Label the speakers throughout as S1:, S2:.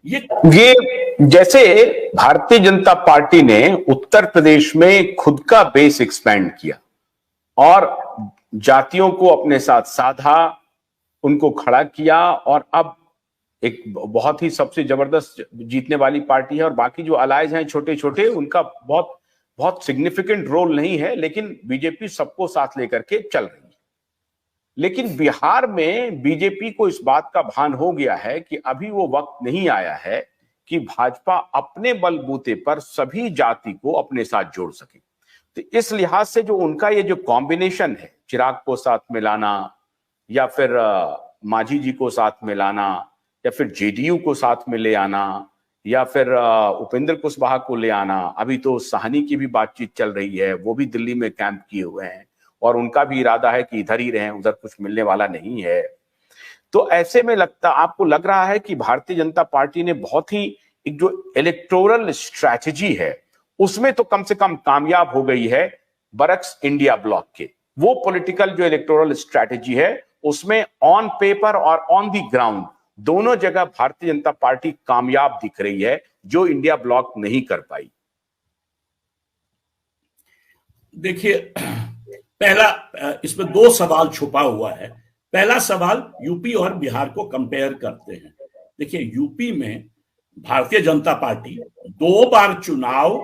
S1: ये जैसे भारतीय जनता पार्टी ने उत्तर प्रदेश में खुद का बेस एक्सपैंड किया और जातियों को अपने साथ साधा, उनको खड़ा किया और अब एक बहुत ही सबसे जबरदस्त जीतने वाली पार्टी है। और बाकी जो अलायज हैं छोटे छोटे, उनका बहुत बहुत सिग्निफिकेंट रोल नहीं है, लेकिन बीजेपी सबको साथ लेकर के चल रही है। लेकिन बिहार में बीजेपी को इस बात का भान हो गया है कि अभी वो वक्त नहीं आया है कि भाजपा अपने बलबूते पर सभी जाति को अपने साथ जोड़ सके। तो इस लिहाज से जो उनका ये जो कॉम्बिनेशन है, चिराग को साथ में लाना या फिर मांझी जी को साथ में लाना या फिर जेडीयू को साथ में ले आना या फिर उपेंद्र कुशवाहा को ले आना, अभी तो साहनी की भी बातचीत चल रही है, वो भी दिल्ली में कैंप किए हुए हैं और उनका भी इरादा है कि इधर ही रहें, उधर कुछ मिलने वाला नहीं है। तो ऐसे में आपको लग रहा है कि भारतीय जनता पार्टी ने बहुत ही एक जो इलेक्टोरल स्ट्रैटेजी है उसमें तो कम से कम कामयाब हो गई है बरक्स इंडिया ब्लॉक के। वो पॉलिटिकल जो इलेक्टोरल स्ट्रैटेजी है उसमें ऑन पेपर और ऑन द ग्राउंड दोनों जगह भारतीय जनता पार्टी कामयाब दिख रही है, जो इंडिया ब्लॉक नहीं कर पाई।
S2: देखिए, पहला, इसमें दो सवाल छुपा हुआ है। पहला सवाल यूपी और बिहार को कंपेयर करते हैं। देखिए, यूपी में भारतीय जनता पार्टी 2 बार चुनाव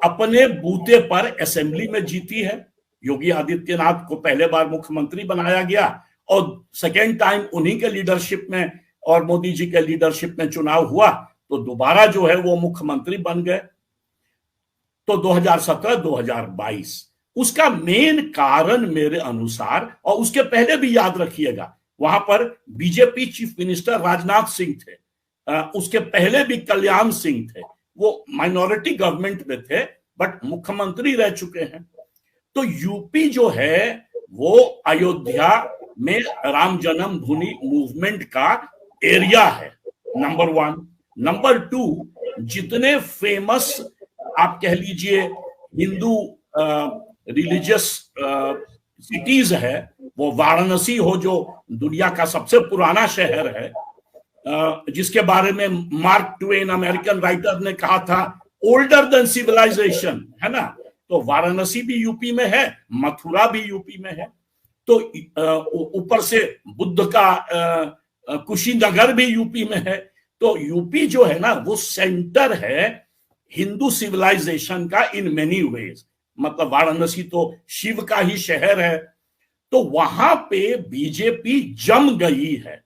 S2: अपने बूते पर असेंबली में जीती है। योगी आदित्यनाथ को पहले बार मुख्यमंत्री बनाया गया और सेकेंड टाइम उन्हीं के लीडरशिप में और मोदी जी के लीडरशिप में चुनाव हुआ तो दोबारा जो है वो मुख्यमंत्री बन गए। तो 2017-2022 उसका मेन कारण मेरे अनुसार, और उसके पहले भी याद रखिएगा, वहां पर BJP chief minister Rajnath Singh थे, उसके पहले भी कल्याण सिंह थे, वो माइनॉरिटी गवर्नमेंट में थे बट मुख्यमंत्री रह चुके हैं। तो यूपी जो है वो अयोध्या में राम जन्मभूमि मूवमेंट का एरिया है, नंबर 1। नंबर 2, जितने फेमस आप कह लीजिए हिंदू रिलीजियस सिटीज है, वो वाराणसी हो जो दुनिया का सबसे पुराना शहर है, जिसके बारे में मार्क ट्वेन अमेरिकन राइटर ने कहा था ओल्डर देन सिविलाइजेशन, है ना। तो वाराणसी भी यूपी में है, मथुरा भी यूपी में है। तो ऊपर से बुद्ध का कुशीनगर भी यूपी में है। तो यूपी जो है ना वो सेंटर है हिंदू सिविलाइजेशन का इन मेनी वेज। मतलब वाराणसी तो शिव का ही शहर है। तो वहां पे बीजेपी जम गई है।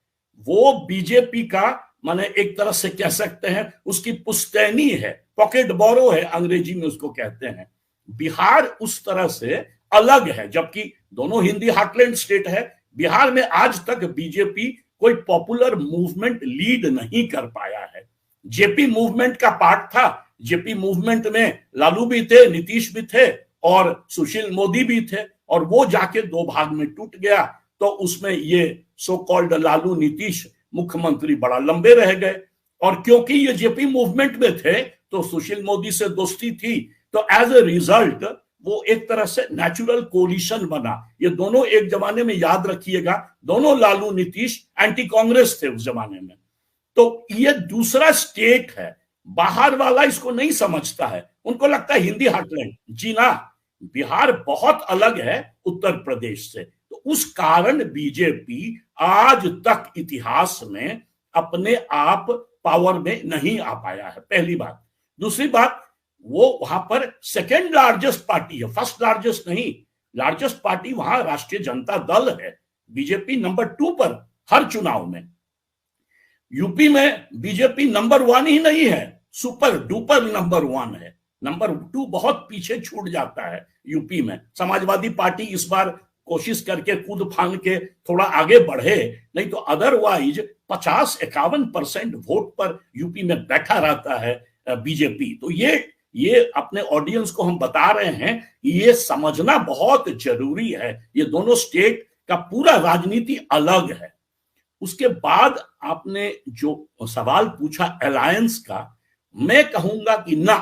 S2: वो बीजेपी का माने एक तरह से कह सकते हैं उसकी पुश्तैनी है, पॉकेट बोरो है, अंग्रेजी में उसको कहते हैं। बिहार उस तरह से अलग है, जबकि दोनों हिंदी हार्टलैंड स्टेट है। बिहार में आज तक बीजेपी कोई पॉपुलर मूवमेंट लीड नहीं कर पाया है। जेपी मूवमेंट का पार्ट था। जेपी मूवमेंट में लालू भी थे, नीतीश भी थे और सुशील मोदी भी थे, और वो जाके 2 भाग में टूट गया। तो उसमें ये सो कॉल्ड लालू नीतीश मुख्यमंत्री बड़ा लंबे रह गए। और क्योंकि ये जेपी मूवमेंट में थे तो सुशील मोदी से दोस्ती थी, तो एज ए रिजल्ट वो एक तरह से नेचुरल कोलिशन बना। ये दोनों एक जमाने में, याद रखिएगा, दोनों लालू नीतीश एंटी कांग्रेस थे उस जमाने में। तो ये दूसरा स्टेट है। बाहर वाला इसको नहीं समझता है, उनको लगता है हिंदी हार्टलैंड। जी ना, बिहार बहुत अलग है उत्तर प्रदेश से। तो उस कारण बीजेपी आज तक इतिहास में अपने आप पावर में नहीं आ पाया है, पहली बात। दूसरी बात, वो वहां पर सेकेंड लार्जेस्ट पार्टी है, फर्स्ट लार्जेस्ट नहीं। लार्जेस्ट पार्टी वहां राष्ट्रीय जनता दल है। बीजेपी नंबर 2 पर हर चुनाव में। यूपी में बीजेपी नंबर 1 ही नहीं है, सुपर डुपर नंबर 1 है। नंबर 2 बहुत पीछे छूट जाता है यूपी में। समाजवादी पार्टी इस बार कोशिश करके कूद फान के थोड़ा आगे बढ़े, नहीं तो अदरवाइज 50-51% वोट पर यूपी में बैठा रहता है बीजेपी। तो ये अपने ऑडियंस को हम बता रहे हैं, ये समझना बहुत जरूरी है। ये दोनों स्टेट का पूरा राजनीति अलग है। उसके बाद आपने जो सवाल पूछा अलायंस का, मैं कहूंगा कि ना,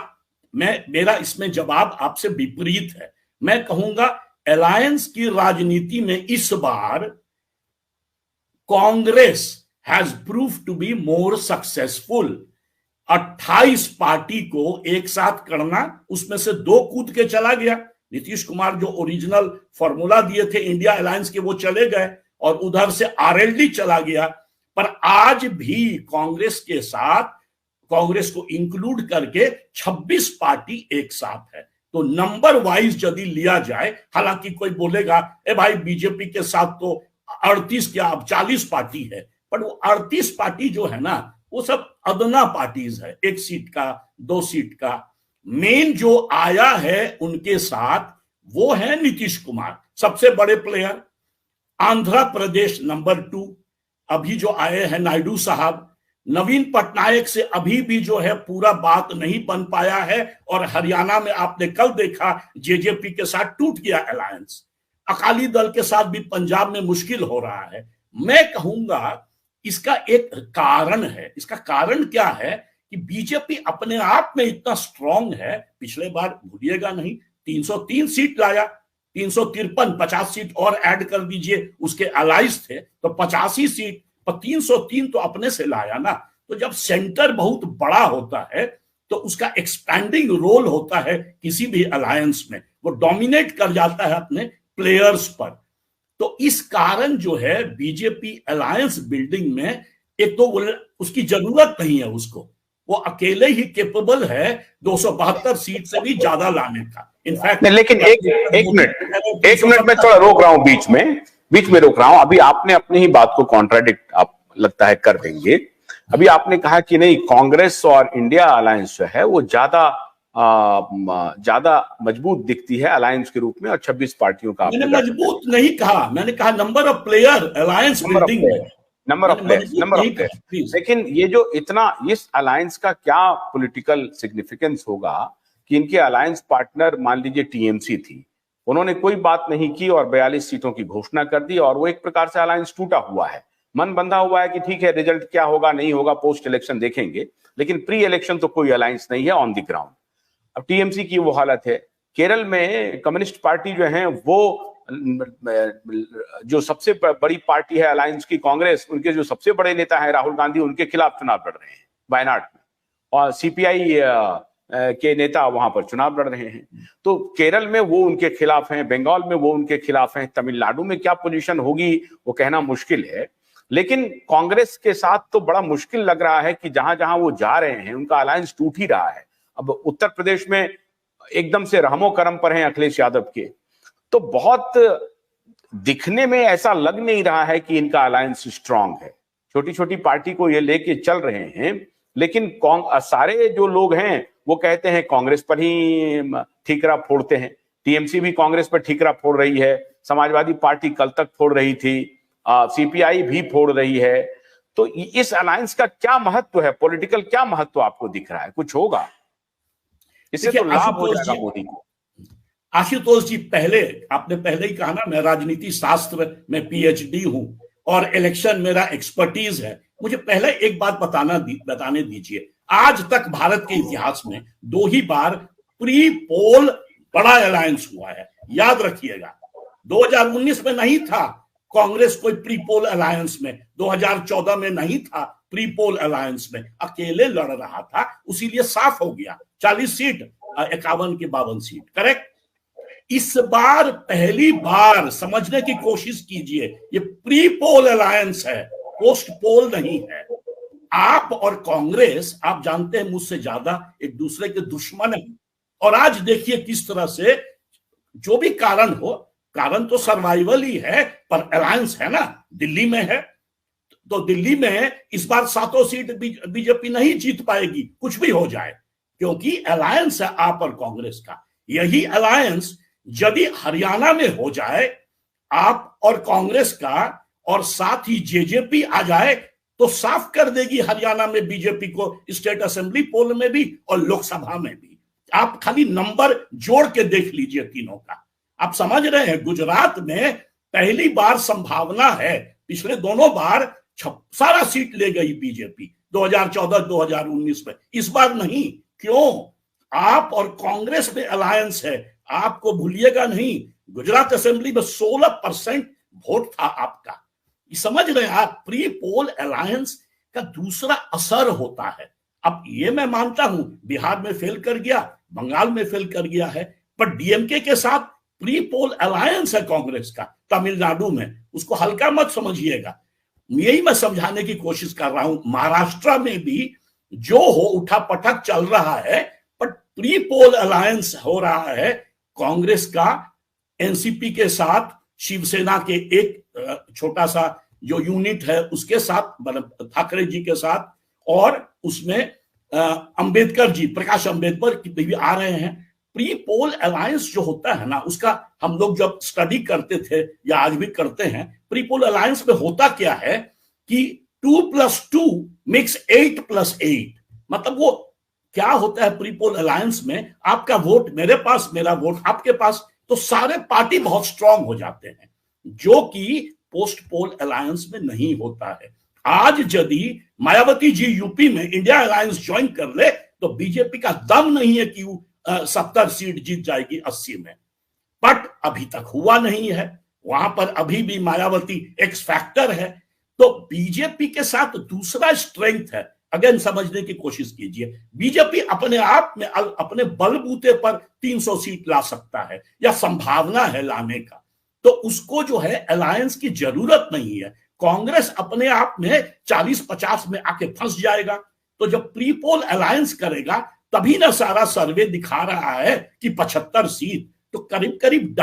S2: मेरा इसमें जवाब आपसे विपरीत है। मैं कहूंगा अलायंस की राजनीति में इस बार Congress has prove to be more successful 28 party को एक साथ करना, उसमें से 2 कूद के चला गया। नीतीश कुमार जो ओरिजिनल फॉर्मूला दिए थे इंडिया अलायंस के वो चले गए और उधर से आरएलडी चला गया। पर आज भी कांग्रेस के साथ, कांग्रेस को इंक्लूड करके 26 पार्टी एक साथ है। तो नंबर वाइज यदि लिया जाए, हालांकि कोई बोलेगा ए भाई बीजेपी के साथ तो 38 क्या अब 40 पार्टी है, पर वो 38 पार्टी जो है ना वो सब अदना पार्टीज है, 1 सीट का 2 सीट का। मेन जो आया है उनके साथ वो है नीतीश कुमार, सबसे बड़े प्लेयर। आंध्र प्रदेश नंबर 2 अभी जो आए हैं नायडू साहब। नवीन पटनायक से अभी भी जो है पूरा बात नहीं बन पाया है, और हरियाणा में आपने कल देखा जेजेपी के साथ टूट गया अलायंस। अकाली दल के साथ भी पंजाब में मुश्किल हो रहा है। मैं कहूंगा इसका एक कारण है। इसका कारण क्या है कि बीजेपी अपने आप में इतना स्ट्रांग है। पिछले बार भूलिएगा नहीं 303 सीट लाया, 353, 50 सीट और ऐड कर दीजिए, उसके अलाइज थे तो 85 सीट, पर 303 तो अपने से लाया ना। तो जब सेंटर बहुत बड़ा होता है तो उसका एक्सपैंडिंग रोल होता है किसी भी अलायंस में, वो डोमिनेट कर जाता है अपने प्लेयर्स पर। तो इस कारण जो है बीजेपी अलायंस बिल्डिंग में एक तो उसकी जरूरत नहीं है, उसको वो अकेले ही कैपेबल है 272 सीट से भी ज्यादा लाने का। इनफैक्ट
S1: लेकिन एक मिनट में थोड़ा रोक रहा हूं, बीच में रोक रहा हूं। अभी आपने अपनी ही बात को कॉन्ट्राडिक्ट आप लगता है कर देंगे। अभी आपने कहा कि नहीं, कांग्रेस और इंडिया अलायंस जो है वो ज्यादा मजबूत दिखती है अलायंस के रूप में, और 26 पार्टियों का।
S2: मैंने मजबूत नहीं कहा, मैंने कहा number of player alliance building में,
S1: नंबर ऑफ प्लेयर्स। लेकिन ये जो इतना, इस अलायंस का क्या पॉलिटिकल सिग्निफिकेंस होगा कि इनके अलायंस पार्टनर मान लीजिए टीएमसी थी, उन्होंने कोई बात नहीं की और 42 सीटों की घोषणा कर दी, और वो एक प्रकार से अलायंस टूटा हुआ है, मन बंधा हुआ है कि ठीक है रिजल्ट क्या होगा नहीं होगा पोस्ट इलेक्शन देखेंगे, लेकिन प्री इलेक्शन तो कोई अलायंस नहीं है ऑन द ग्राउंड। अब टीएमसी की वो हालत है। केरल में कम्युनिस्ट पार्टी जो है वो, जो सबसे बड़ी पार्टी है अलायंस की कांग्रेस, उनके जो सबसे बड़े नेता हैं राहुल गांधी, उनके खिलाफ चुनाव लड़ रहे हैं वायनाड में, और सीपीआई के नेता वहां पर चुनाव लड़ रहे हैं। तो केरल में वो उनके खिलाफ हैं, बंगाल में वो उनके खिलाफ हैं, तमिलनाडु में क्या पोजीशन होगी वो कहना मुश्किल है। लेकिन कांग्रेस के साथ तो बड़ा मुश्किल लग रहा है कि जहां जहां वो जा रहे हैं उनका अलायंस टूट ही रहा है। अब उत्तर प्रदेश में एकदम से रहमो करम पर हैं अखिलेश यादव के, तो बहुत दिखने में ऐसा लग नहीं रहा है कि इनका अलायंस स्ट्रांग है। छोटी छोटी पार्टी को ये लेके चल रहे हैं, लेकिन सारे जो लोग हैं वो कहते हैं कांग्रेस पर ही ठीकरा फोड़ते हैं। टीएमसी भी कांग्रेस पर ठीकरा फोड़ रही है, समाजवादी पार्टी कल तक फोड़ रही थी, सीपीआई भी फोड़ रही है। तो इस अलायंस का क्या महत्व है, पॉलिटिकल क्या महत्व आपको दिख रहा है? कुछ होगा इससे तो लाभ हो जाएगा मोदी को।
S2: आशुतोष जी, आपने पहले ही कहा ना, मैं राजनीति शास्त्र में पीएचडी हूं और इलेक्शन मेरा एक्सपर्टीज है। मुझे पहले एक बात बताने दीजिए। आज तक भारत के इतिहास में 2 ही बार प्री पोल बड़ा अलायंस हुआ है, याद रखिएगा। 2019 में नहीं था कांग्रेस कोई प्री पोल अलायंस में, 2014 में नहीं था प्री पोल अलायंस में, अकेले लड़ रहा था, उसीलिए साफ हो गया 40 सीट 51 की 52 सीट, करेक्ट। इस बार पहली बार समझने की कोशिश कीजिए, ये प्री पोल अलायंस है, पोस्ट पोल नहीं है। आप और कांग्रेस, आप जानते हैं मुझसे ज्यादा, एक दूसरे के दुश्मन है। और आज देखिए किस तरह से, जो भी कारण हो, कारण तो सर्वाइवल ही है, पर अलायंस है ना, दिल्ली में है। तो दिल्ली में इस बार 7 सीट बीजेपी नहीं जीत पाएगी, कुछ भी हो जाए, क्योंकि अलायंस है आप और कांग्रेस का। यही अलायंस यदि हरियाणा में हो जाए आप और कांग्रेस का, और साथ ही जेजेपी आ जाए, तो साफ कर देगी हरियाणा में बीजेपी को, स्टेट असेंबली पोल में भी और लोकसभा में भी। आप खाली नंबर जोड़ के देख लीजिए तीनों का, आप समझ रहे हैं। गुजरात में पहली बार संभावना है, पिछले दोनों बार सारा सीट ले गई बीजेपी 2014-2019 में, इस बार नहीं। क्यों? आप और कांग्रेस में अलायंस है। आपको भूलिएगा नहीं, गुजरात असेंबली में 16% वोट था आपका। ये समझ रहे हैं आप, प्री पोल अलायंस का दूसरा असर होता है। अब ये मैं मानता हूं बिहार में फेल कर गया, बंगाल में फेल कर गया है, पर डीएमके के साथ प्री पोल अलायंस है कांग्रेस का तमिलनाडु में, उसको हल्का मत समझिएगा। यही मैं समझाने की कोशिश कर रहा हूं। महाराष्ट्र में भी जो हो उठा पटक चल रहा है, पर प्री पोल अलायंस हो रहा है कांग्रेस का एनसीपी के साथ, शिवसेना के एक छोटा सा जो यूनिट है उसके साथ, मतलब ठाकरे जी के साथ, और उसमें अंबेडकर जी, प्रकाश अंबेडकर भी आ रहे हैं। प्री पोल अलायंस जो होता है ना, उसका हम लोग जब स्टडी करते थे या आज भी करते हैं, प्री पोल अलायंस में होता क्या है कि 2+2 मेक्स 8+8। मतलब वो क्या होता है प्री पोल अलायंस में, आपका वोट मेरे पास, मेरा वोट आपके पास, तो सारे पार्टी बहुत स्ट्रांग हो जाते हैं, जो कि पोस्ट पोल अलायंस में नहीं होता है। आज यदि मायावती जी यूपी में इंडिया अलायंस ज्वाइन कर ले तो बीजेपी का दम नहीं है कि 70 सीट जीत जाएगी 80 में, बट अभी तक हुआ नहीं है। वहां पर अभी भी मायावती एक्स फैक्टर है। तो बीजेपी के साथ दूसरा स्ट्रेंथ है, अगेन समझने की कोशिश कीजिए। बीजेपी अपने आप में अपने बलबूते पर 300 सीट ला सकता है या संभावना है लाने का, तो उसको जो है अलायंस की जरूरत नहीं है। कांग्रेस अपने आप में 40-50 में आके फंस जाएगा। तो जब प्री पोल अलायंस करेगा तभी ना सारा सर्वे दिखा रहा है कि 75 सीट, तो करीब करीब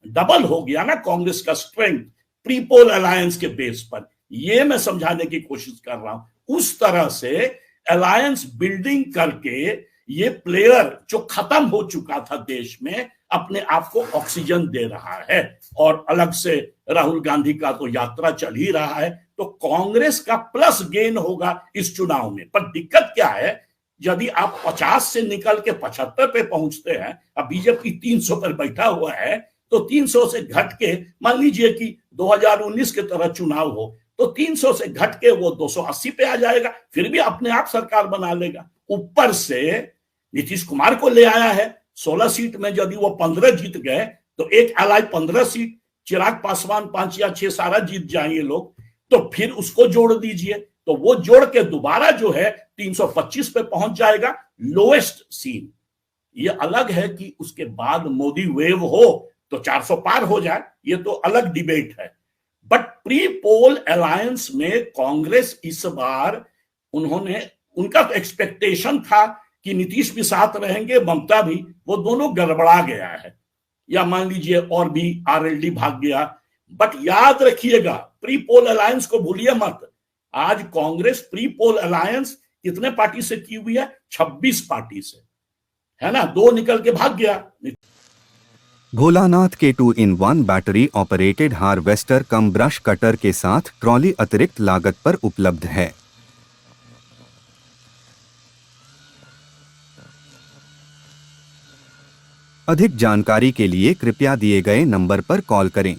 S2: डबल हो गया ना कांग्रेस का स्ट्रेंथ प्री पोल अलायंस के बेस पर। ये मैं समझाने की कोशिश कर रहा हूं। उस तरह से अलायंस बिल्डिंग करके ये प्लेयर जो खत्म हो चुका था देश में, अपने आप को ऑक्सीजन दे रहा है। और अलग से राहुल गांधी का तो यात्रा चल ही रहा है, तो कांग्रेस का प्लस गेन होगा इस चुनाव में। पर दिक्कत क्या है, यदि आप 50 से निकल के 75 पे पहुंचते हैं, अब बीजेपी 300 पर बैठा हुआ है, तो 300 से घट के, मान लीजिए कि 2019 के तरह चुनाव हो, तो 300 से घट के वो 280 पे आ जाएगा, फिर भी अपने आप सरकार बना लेगा। ऊपर से नीतीश कुमार को ले आया है 16 सीट में, यदि वो 15 जीत गए तो एक अलाई 15 सीट, चिराग पासवान 5 या 6 सारा जीत जाएंगे लोग, तो फिर उसको जोड़ दीजिए, तो वो जोड़ के दोबारा जो है 325 पे पहुंच जाएगा, लोएस्ट सीन। ये अलग है कि उसके बाद मोदी वेव हो तो 400 पार हो जाए, ये तो अलग डिबेट है। बट प्री पोल अलायंस में कांग्रेस इस बार, उनका तो एक्सपेक्टेशन था कि नीतीश भी साथ रहेंगे, ममता भी, वो दोनों गड़बड़ा गया है, या मान लीजिए और भी आरएलडी भाग गया। बट याद रखिएगा, प्री पोल अलायंस को भूलिए मत। आज कांग्रेस प्री पोल अलायंस कितने पार्टी से की हुई है? 26 पार्टी से, है ना, 2 निकल के भाग गया।
S3: भोलानाथ के 2-in-1 बैटरी ऑपरेटेड हार्वेस्टर कम ब्रश कटर के साथ ट्रॉली अतिरिक्त लागत पर उपलब्ध है। अधिक जानकारी के लिए कृपया दिए गए नंबर पर कॉल करें।